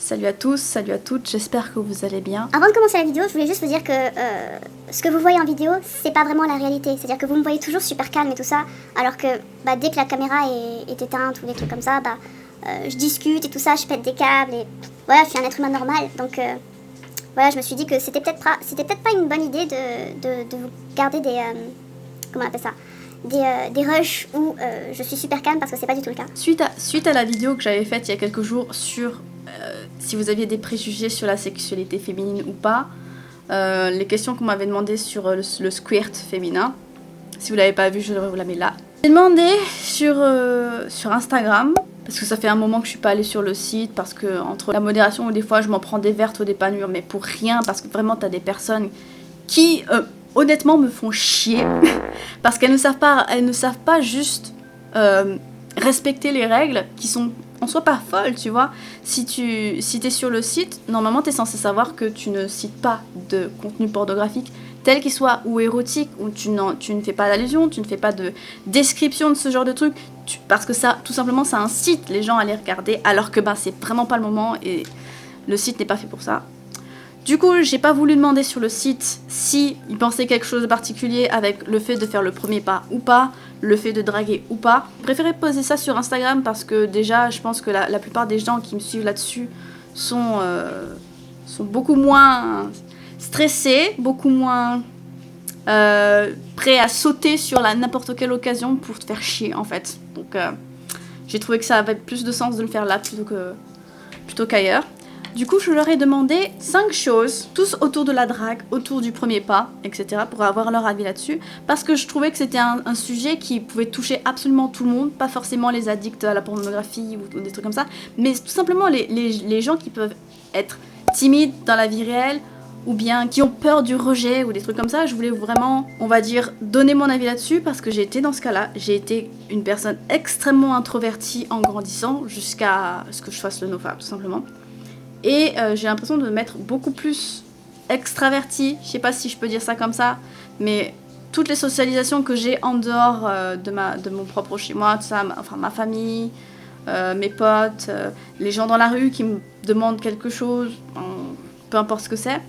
Salut à tous, salut à toutes, j'espère que vous allez bien. Avant de commencer la vidéo, je voulais juste vous dire que ce que vous voyez en vidéo, c'est pas vraiment la réalité. C'est-à-dire que vous me voyez toujours super calme et tout ça, alors que dès que la caméra est éteinte ou des trucs comme ça, je discute et tout ça, je pète des câbles et voilà, je suis un être humain normal. Donc voilà, je me suis dit que c'était peut-être pas une bonne idée de vous garder des... comment on appelle ça, des rushs où je suis super calme, parce que c'est pas du tout le cas. Suite à la vidéo que j'avais faite il y a quelques jours sur si vous aviez des préjugés sur la sexualité féminine ou pas, les questions qu'on m'avait demandé sur le squirt féminin, si vous l'avez pas vu, je devrais vous la mettre là. J'ai demandé sur Instagram, parce que ça fait un moment que je suis pas allée sur le site, parce que entre la modération ou des fois je m'en prends des vertes ou des pas mûres, mais pour rien, parce que vraiment t'as des personnes qui honnêtement me font chier parce qu'elles ne savent pas juste respecter les règles qui sont en soi pas folles, tu vois. Si t'es sur le site, normalement t'es censé savoir que tu ne cites pas de contenu pornographique tel qu'il soit ou érotique, ou tu ne fais pas d'allusion, tu ne fais pas de description de ce genre de truc, parce que ça, tout simplement, ça incite les gens à les regarder, alors que c'est vraiment pas le moment et le site n'est pas fait pour ça. Du coup, j'ai pas voulu demander sur le site si ils pensaient quelque chose de particulier avec le fait de faire le premier pas ou pas, le fait de draguer ou pas. Je préférais poser ça sur Instagram parce que déjà, je pense que la plupart des gens qui me suivent là-dessus sont beaucoup moins stressés, beaucoup moins prêts à sauter sur n'importe quelle occasion pour te faire chier en fait. Donc j'ai trouvé que ça avait plus de sens de le faire là plutôt qu'ailleurs. Du coup, je leur ai demandé 5 choses, tous autour de la drague, autour du premier pas, etc., pour avoir leur avis là-dessus, parce que je trouvais que c'était un sujet qui pouvait toucher absolument tout le monde, pas forcément les addicts à la pornographie ou des trucs comme ça, mais tout simplement les gens qui peuvent être timides dans la vie réelle, ou bien qui ont peur du rejet, ou des trucs comme ça. Je voulais vraiment, on va dire, donner mon avis là-dessus, parce que j'ai été dans ce cas-là. J'ai été une personne extrêmement introvertie en grandissant, jusqu'à ce que je fasse le nofap, tout simplement. Et j'ai l'impression de m'être beaucoup plus extravertie, je sais pas si je peux dire ça comme ça, mais toutes les socialisations que j'ai en dehors de mon propre chez moi, tout ça, ma famille, mes potes, les gens dans la rue qui me demandent quelque chose, peu importe ce que c'est,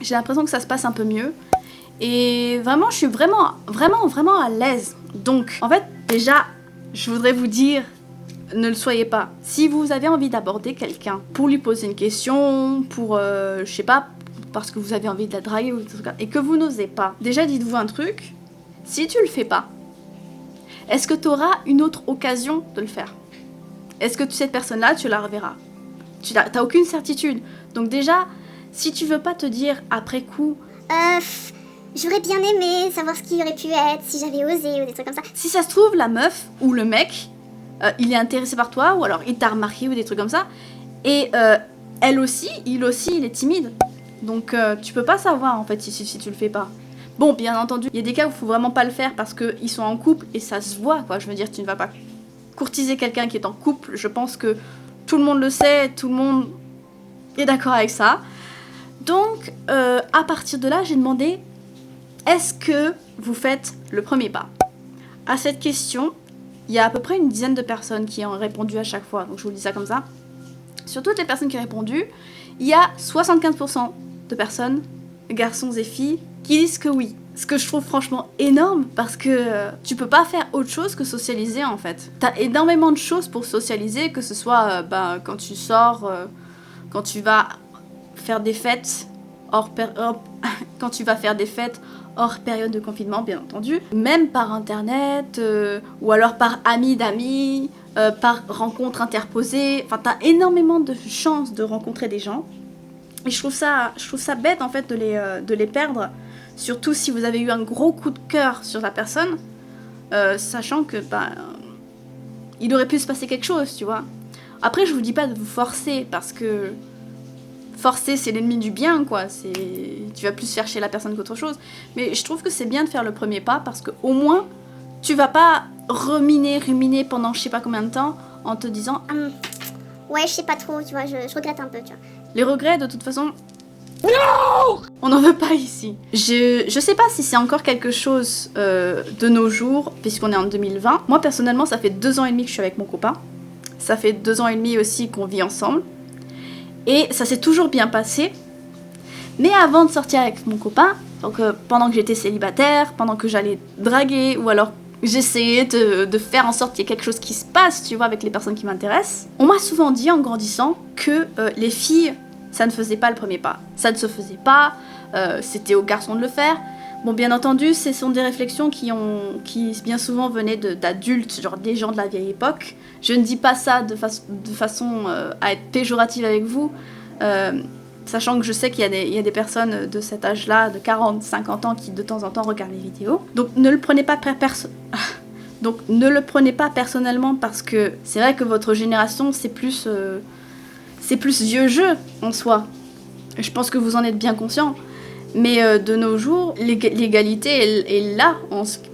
j'ai l'impression que ça se passe un peu mieux. Et vraiment, je suis vraiment à l'aise. Donc, en fait, déjà, je voudrais vous dire... Ne le soyez pas. Si vous avez envie d'aborder quelqu'un pour lui poser une question, pour, je sais pas, parce que vous avez envie de la draguer ou des trucs, et que vous n'osez pas, déjà dites-vous un truc, si tu le fais pas, est-ce que tu auras une autre occasion de le faire? Est-ce que cette personne-là, tu la reverras? T'as aucune certitude. Donc déjà, si tu veux pas te dire après coup... J'aurais bien aimé savoir ce qui aurait pu être si j'avais osé ou des trucs comme ça. Si ça se trouve, la meuf ou le mec... il est intéressé par toi, ou alors il t'a remarqué ou des trucs comme ça, et il aussi, il est timide, donc tu peux pas savoir en fait si tu le fais pas. Bon, bien entendu, il y a des cas où il faut vraiment pas le faire parce qu'ils sont en couple et ça se voit, quoi. Je veux dire, tu ne vas pas courtiser quelqu'un qui est en couple, je pense que tout le monde le sait, tout le monde est d'accord avec ça. Donc, à partir de là, j'ai demandé, est-ce que vous faites le premier pas? À cette question, il y a à peu près une dizaine de personnes qui ont répondu à chaque fois, donc je vous dis ça comme ça. Sur toutes les personnes qui ont répondu, il y a 75% de personnes, garçons et filles, qui disent que oui. Ce que je trouve franchement énorme, parce que tu peux pas faire autre chose que socialiser en fait. T'as énormément de choses pour socialiser, que ce soit quand tu sors, quand tu vas faire des fêtes quand tu vas faire des fêtes hors période de confinement, bien entendu, même par internet, ou alors par amis d'amis, par rencontres interposées. Enfin, t'as énormément de chances de rencontrer des gens. Et je trouve ça bête en fait de les perdre, surtout si vous avez eu un gros coup de cœur sur la personne, sachant que il aurait pu se passer quelque chose, tu vois. Après, je vous dis pas de vous forcer, parce que forcer, c'est l'ennemi du bien, quoi. Tu vas plus faire chier la personne qu'autre chose. Mais je trouve que c'est bien de faire le premier pas, parce que au moins, tu vas pas ruminer pendant je sais pas combien de temps en te disant ouais, je sais pas trop, tu vois, je regrette un peu, tu vois. Les regrets, de toute façon... Non, on n'en veut pas ici. Je sais pas si c'est encore quelque chose de nos jours, puisqu'on est en 2020. Moi, personnellement, ça fait 2 ans et demi que je suis avec mon copain. Ça fait 2 ans et demi aussi qu'on vit ensemble. Et ça s'est toujours bien passé. Mais avant de sortir avec mon copain, donc pendant que j'étais célibataire, pendant que j'allais draguer, ou alors j'essayais de faire en sorte qu'il y ait quelque chose qui se passe, tu vois, avec les personnes qui m'intéressent, on m'a souvent dit en grandissant que les filles, ça ne faisait pas le premier pas. Ça ne se faisait pas, c'était aux garçons de le faire. Bon, bien entendu, ce sont des réflexions qui bien souvent venaient d'adultes, genre des gens de la vieille époque. Je ne dis pas ça de façon à être péjorative avec vous, sachant que je sais qu'il y a des personnes de cet âge-là, de 40, 50 ans, qui de temps en temps regardent les vidéos. Donc ne le prenez pas personnellement, parce que c'est vrai que votre génération, c'est plus vieux jeu en soi. Je pense que vous en êtes bien conscient. Mais de nos jours, l'égalité est là en ce qui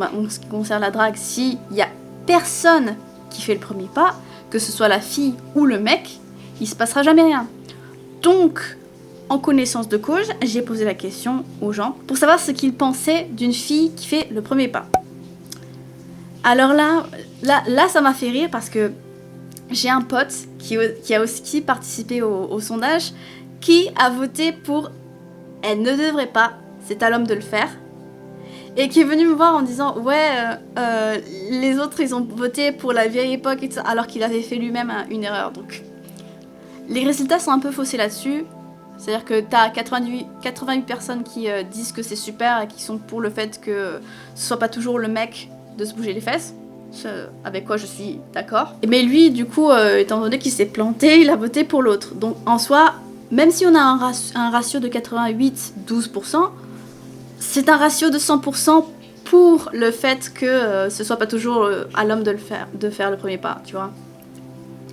concerne la drague. S'il y a personne qui fait le premier pas, que ce soit la fille ou le mec, il se passera jamais rien. Donc, en connaissance de cause, j'ai posé la question aux gens pour savoir ce qu'ils pensaient d'une fille qui fait le premier pas. Alors là, ça m'a fait rire parce que j'ai un pote qui a aussi participé au sondage, qui a voté pour « elle ne devrait pas, c'est à l'homme de le faire », et qui est venu me voir en disant « ouais, les autres ils ont voté pour la vieille époque et tout ça, alors qu'il avait fait lui-même une erreur ». Donc les résultats sont un peu faussés là-dessus. C'est-à-dire que t'as 88 personnes qui disent que c'est super et qui sont pour le fait que ce soit pas toujours le mec de se bouger les fesses. Avec quoi je suis d'accord. Mais lui, du coup, étant donné qu'il s'est planté, il a voté pour l'autre. Donc en soi, même si on a un ratio de 88-12%, c'est un ratio de 100% pour le fait que ce soit pas toujours à l'homme de faire le premier pas, tu vois.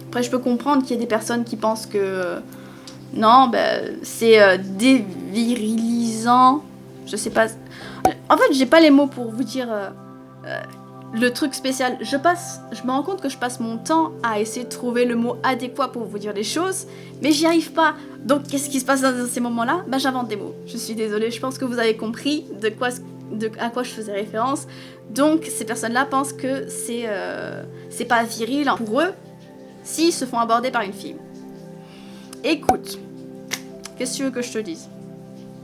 Après, je peux comprendre qu'il y a des personnes qui pensent que non, c'est dévirilisant. Je sais pas. En fait, j'ai pas les mots pour vous dire le truc spécial. Je me rends compte que je passe mon temps à essayer de trouver le mot adéquat pour vous dire les choses, mais j'y arrive pas. Donc, qu'est-ce qui se passe dans ces moments-là ? J'invente des mots. Je suis désolée, je pense que vous avez compris à quoi je faisais référence. Donc, ces personnes-là pensent que c'est pas viril pour eux s'ils se font aborder par une fille. Écoute, qu'est-ce que tu veux que je te dise ?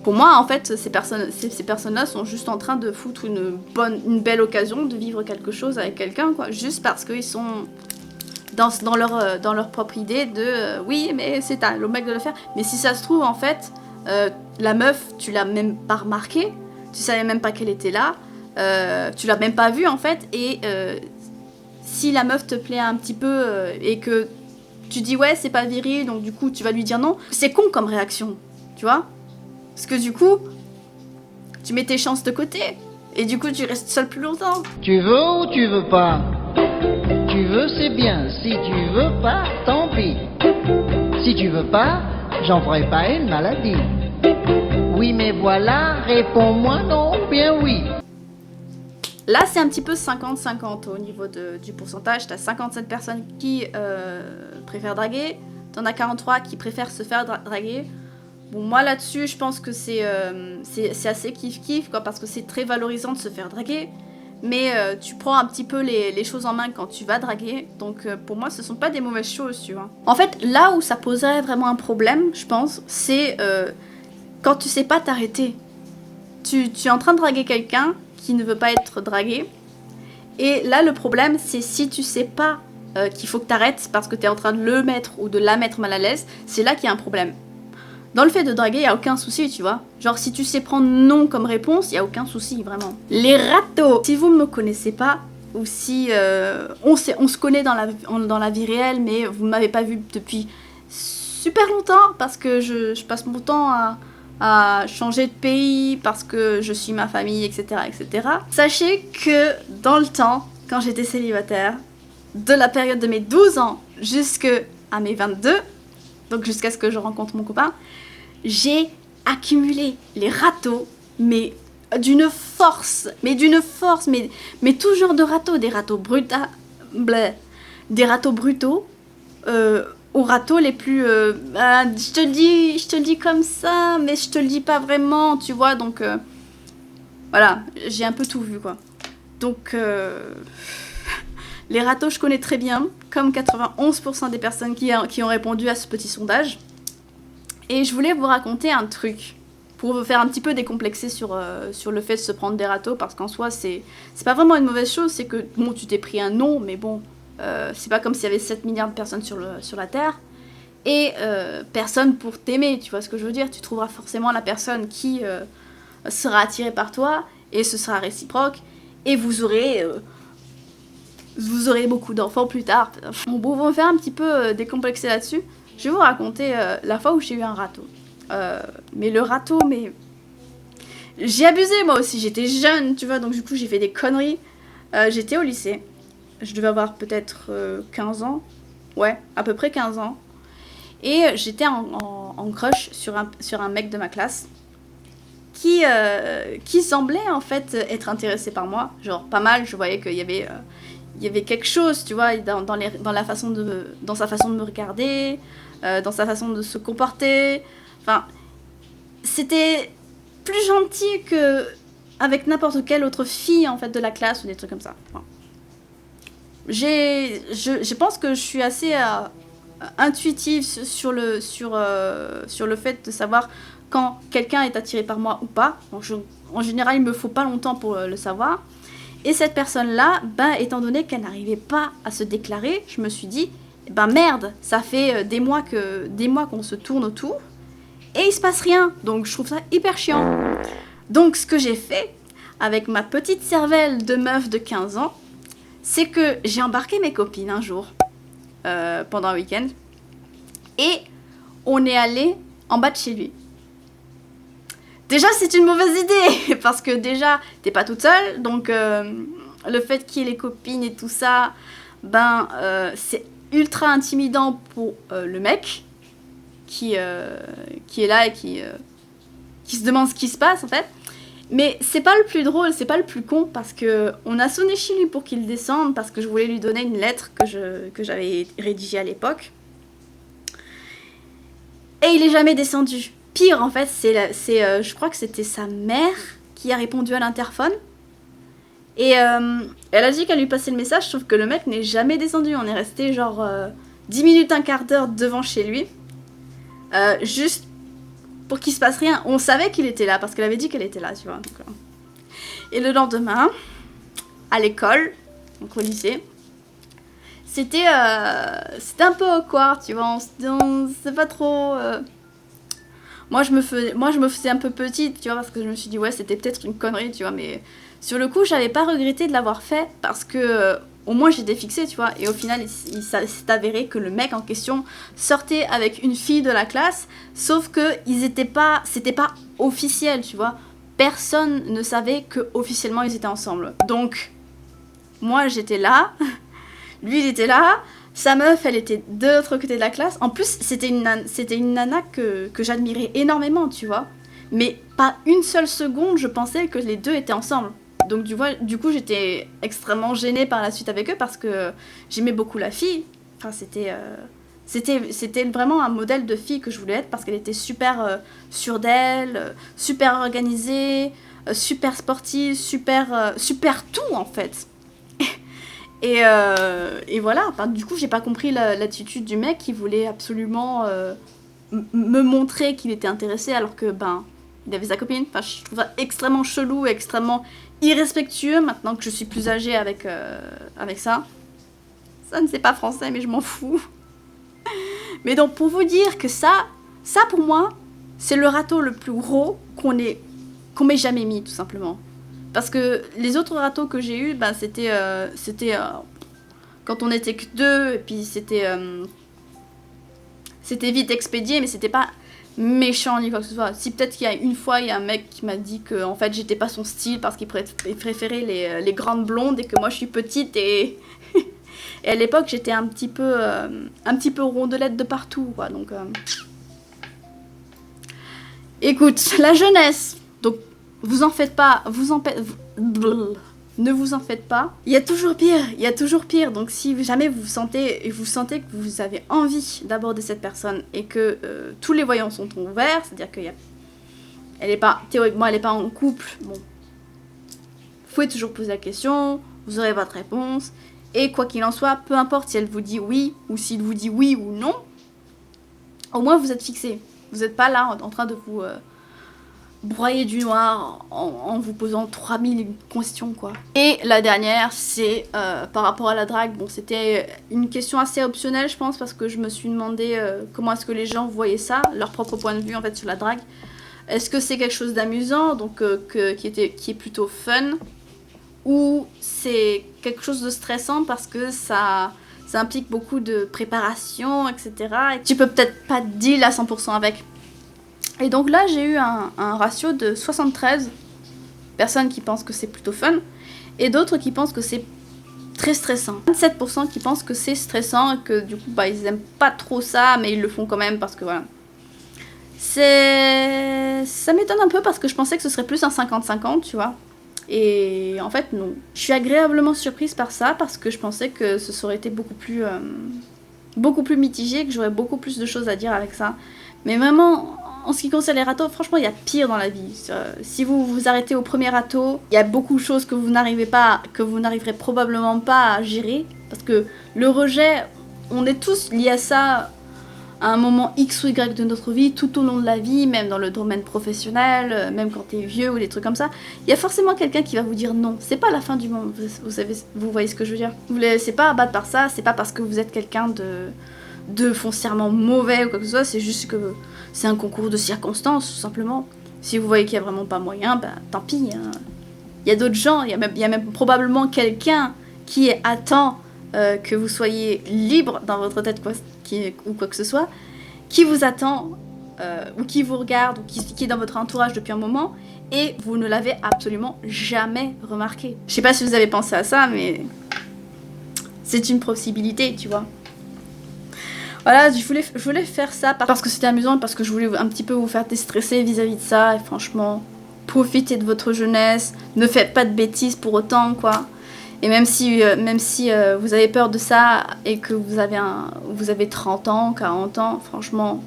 Pour moi, en fait, ces personnes-là sont juste en train de foutre une belle occasion de vivre quelque chose avec quelqu'un, quoi. Juste parce qu'ils sont dans leur propre idée de oui, mais c'est le mec de le faire. Mais si ça se trouve, en fait, la meuf, tu l'as même pas remarqué, tu savais même pas qu'elle était là, tu l'as même pas vue, en fait, et si la meuf te plaît un petit peu et que tu dis ouais, c'est pas viril, donc du coup, tu vas lui dire non, c'est con comme réaction, tu vois ? Parce que du coup, tu mets tes chances de côté. Et du coup, tu restes seul plus longtemps. Tu veux ou tu veux pas ? Tu veux, c'est bien. Si tu veux pas, tant pis. Si tu veux pas, j'en ferai pas une maladie. Oui, mais voilà, réponds-moi non ou bien oui. Là, c'est un petit peu 50-50 au niveau du pourcentage. T'as 57 personnes qui préfèrent draguer. T'en as 43 qui préfèrent se faire draguer. Bon, moi là-dessus, je pense que c'est assez kiff-kiff, quoi, parce que c'est très valorisant de se faire draguer. Mais tu prends un petit peu les choses en main quand tu vas draguer. Donc pour moi, ce sont pas des mauvaises choses, tu vois. En fait, là où ça poserait vraiment un problème, je pense, c'est quand tu sais pas t'arrêter. Tu es en train de draguer quelqu'un qui ne veut pas être dragué. Et là, le problème, c'est si tu sais pas qu'il faut que t'arrêtes parce que t'es en train de le mettre ou de la mettre mal à l'aise, c'est là qu'il y a un problème. Dans le fait de draguer, il n'y a aucun souci, tu vois. Genre, si tu sais prendre non comme réponse, il n'y a aucun souci, vraiment. Les râteaux. Si vous ne me connaissez pas, ou si on se connaît dans la vie réelle, mais vous ne m'avez pas vu depuis super longtemps, parce que je passe mon temps à changer de pays, parce que je suis ma famille, etc., etc. Sachez que dans le temps, quand j'étais célibataire, de la période de mes 12 ans jusqu'à mes 22, donc jusqu'à ce que je rencontre mon copain, j'ai accumulé les râteaux, mais d'une force, mais tout genre de râteaux, des râteaux brutaux, aux râteaux les plus, je te le dis comme ça, mais je te le dis pas vraiment, tu vois, donc voilà, j'ai un peu tout vu, quoi. Donc les râteaux, je connais très bien, comme 91% des personnes qui ont répondu à ce petit sondage. Et je voulais vous raconter un truc pour vous faire un petit peu décomplexer sur le fait de se prendre des râteaux, parce qu'en soi, c'est pas vraiment une mauvaise chose, c'est que, bon, tu t'es pris un nom, mais bon, c'est pas comme s'il y avait 7 milliards de personnes sur la Terre, et personne pour t'aimer, tu vois ce que je veux dire. Tu trouveras forcément la personne qui sera attirée par toi, et ce sera réciproque, et vous aurez beaucoup d'enfants plus tard. Bon, pour vous faire un petit peu décomplexer là-dessus, je vais vous raconter la fois où j'ai eu un râteau. Mais le râteau, mais... J'ai abusé moi aussi, j'étais jeune, tu vois, donc du coup j'ai fait des conneries. J'étais au lycée, je devais avoir peut-être 15 ans, ouais, à peu près 15 ans. Et j'étais en crush sur un mec de ma classe qui semblait en fait être intéressé par moi, genre pas mal, je voyais qu'il y avait quelque chose, tu vois, dans sa façon de me regarder, dans sa façon de se comporter. Enfin, c'était plus gentil que avec n'importe quelle autre fille en fait de la classe ou des trucs comme ça. Enfin, je pense que je suis assez intuitive sur le fait de savoir quand quelqu'un est attiré par moi ou pas. Donc en général, il me faut pas longtemps pour le savoir. Et cette personne-là, étant donné qu'elle n'arrivait pas à se déclarer, je me suis dit, merde, ça fait des mois qu'on se tourne autour, et il se passe rien, donc je trouve ça hyper chiant. Donc ce que j'ai fait, avec ma petite cervelle de meuf de 15 ans, c'est que j'ai embarqué mes copines un jour, pendant un week-end, et on est allé en bas de chez lui. Déjà, c'est une mauvaise idée, parce que déjà, t'es pas toute seule, donc le fait qu'il y ait les copines et tout ça, c'est ultra intimidant pour le mec qui est là et qui se demande ce qui se passe, en fait. Mais c'est pas le plus drôle, c'est pas le plus con, parce que on a sonné chez lui pour qu'il descende, parce que je voulais lui donner une lettre que j'avais rédigée à l'époque. Et il est jamais descendu. Pire, en fait, je crois que c'était sa mère qui a répondu à l'interphone. Et elle a dit qu'elle lui passait le message, sauf que le mec n'est jamais descendu. On est resté genre 10 minutes, un quart d'heure devant chez lui. Juste pour qu'il se passe rien. On savait qu'il était là, parce qu'elle avait dit qu'elle était là, tu vois. Donc, et le lendemain, à l'école, donc au lycée, c'était un peu awkward, tu vois. On sait pas trop... Moi, je me faisais un peu petite, tu vois, parce que je me suis dit, ouais, c'était peut-être une connerie, tu vois, mais sur le coup, j'avais pas regretté de l'avoir fait, parce que au moins j'étais fixée, tu vois, et au final, il s'est avéré que le mec en question sortait avec une fille de la classe, sauf que c'était pas officiel, tu vois. Personne ne savait que officiellement ils étaient ensemble. Donc, moi, j'étais là, lui, il était là. Sa meuf, elle était de l'autre côté de la classe. En plus, c'était une nana que j'admirais énormément, tu vois. Mais pas une seule seconde, je pensais que les deux étaient ensemble. Donc, du coup, j'étais extrêmement gênée par la suite avec eux parce que j'aimais beaucoup la fille. Enfin, c'était vraiment un modèle de fille que je voulais être parce qu'elle était super sûre d'elle, super organisée, super sportive, super tout, en fait. Et voilà, enfin, du coup, j'ai pas compris l'attitude du mec qui voulait absolument me montrer qu'il était intéressé alors que, il avait sa copine. Enfin, je trouve ça extrêmement chelou, extrêmement irrespectueux maintenant que je suis plus âgée avec ça. Ça ne c'est pas français, mais je m'en fous. Mais donc, pour vous dire que ça pour moi, c'est le râteau le plus gros qu'on m'ait jamais mis, tout simplement. Parce que les autres râteaux que j'ai eus, c'était quand on était que deux, et puis c'était vite expédié, mais c'était pas méchant ni quoi que ce soit. Si peut-être qu'il y a une fois, il y a un mec qui m'a dit que en fait j'étais pas son style parce qu'il préférait les grandes blondes et que moi je suis petite et et à l'époque j'étais un petit peu rondelette de partout, quoi. Donc écoute, la jeunesse. Donc vous en faites pas, ne vous en faites pas. Il y a toujours pire. Donc si jamais vous sentez que vous avez envie d'aborder cette personne et que tous les voyants sont ouverts, c'est-à-dire théoriquement elle est pas en couple, bon, vous pouvez toujours poser la question, vous aurez votre réponse, et quoi qu'il en soit, peu importe si elle vous dit oui ou s'il vous dit oui ou non, au moins vous êtes fixé. Vous n'êtes pas là en train de vous broyer du noir en vous posant 3000 questions, quoi. Et la dernière, c'est par rapport à la drague. Bon, c'était une question assez optionnelle, je pense, parce que je me suis demandé comment est-ce que les gens voyaient ça, leur propre point de vue, en fait, sur la drague. Est-ce que c'est quelque chose d'amusant, donc qui est plutôt fun, ou c'est quelque chose de stressant parce que ça implique beaucoup de préparation, etc. Et tu peux peut-être pas deal à 100% avec. Et donc là, j'ai eu un ratio de 73 personnes qui pensent que c'est plutôt fun, et d'autres qui pensent que c'est très stressant. 27% qui pensent que c'est stressant et que du coup, bah, ils aiment pas trop ça, mais ils le font quand même parce que voilà. Ça m'étonne un peu parce que je pensais que ce serait plus un 50-50, tu vois. Et en fait, non. Je suis agréablement surprise par ça parce que je pensais que ce aurait été beaucoup plus mitigé, que j'aurais beaucoup plus de choses à dire avec ça. Mais vraiment, en ce qui concerne les râteaux, franchement, il y a pire dans la vie. Si vous vous arrêtez au premier râteau, il y a beaucoup de choses que vous n'arriverez probablement pas à gérer. Parce que le rejet, on est tous liés à ça à un moment X ou Y de notre vie, tout au long de la vie, même dans le domaine professionnel, même quand t'es vieux ou des trucs comme ça. Il y a forcément quelqu'un qui va vous dire non. C'est pas la fin du monde, vous voyez ce que je veux dire. Vous ne laissez pas abattre par ça, c'est pas parce que vous êtes quelqu'un de foncièrement mauvais ou quoi que ce soit, c'est juste que c'est un concours de circonstances, tout simplement. Si vous voyez qu'il n'y a vraiment pas moyen, ben tant pis. Hein. Il y a d'autres gens, il y a même probablement quelqu'un qui attend que vous soyez libre dans votre tête ou quoi que ce soit, qui vous attend ou qui vous regarde ou qui est dans votre entourage depuis un moment et vous ne l'avez absolument jamais remarqué. Je sais pas si vous avez pensé à ça, mais c'est une possibilité, tu vois. Voilà, je voulais faire ça parce que c'était amusant, parce que je voulais un petit peu vous faire déstresser vis-à-vis de ça. Et franchement, profitez de votre jeunesse, ne faites pas de bêtises pour autant, quoi. Et même si vous avez peur de ça et que vous avez 30 ans, 40 ans, franchement,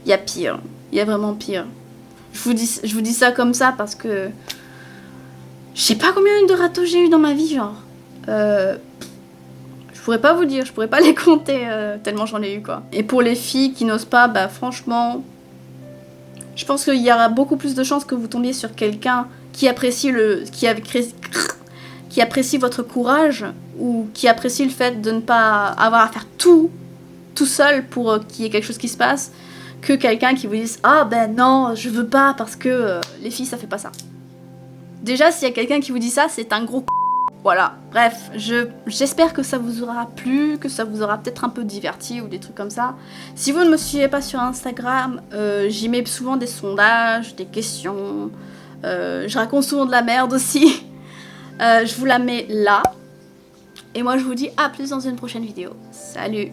il y a pire. Il y a vraiment pire. Je vous dis ça comme ça parce que je sais pas combien de râteaux j'ai eu dans ma vie, genre. Je pourrais pas vous dire, je pourrais pas les compter tellement j'en ai eu, quoi. Et pour les filles qui n'osent pas, bah franchement, je pense qu'il y aura beaucoup plus de chances que vous tombiez sur quelqu'un qui apprécie votre courage ou qui apprécie le fait de ne pas avoir à faire tout seul pour qu'il y ait quelque chose qui se passe, que quelqu'un qui vous dise « Ah ben non, je veux pas parce que les filles ça fait pas ça ». Déjà, s'il y a quelqu'un qui vous dit ça, c'est un gros Voilà, bref, j'espère que ça vous aura plu, que ça vous aura peut-être un peu diverti ou des trucs comme ça. Si vous ne me suivez pas sur Instagram, j'y mets souvent des sondages, des questions, je raconte souvent de la merde aussi. Je vous la mets là. Et moi je vous dis à plus dans une prochaine vidéo. Salut!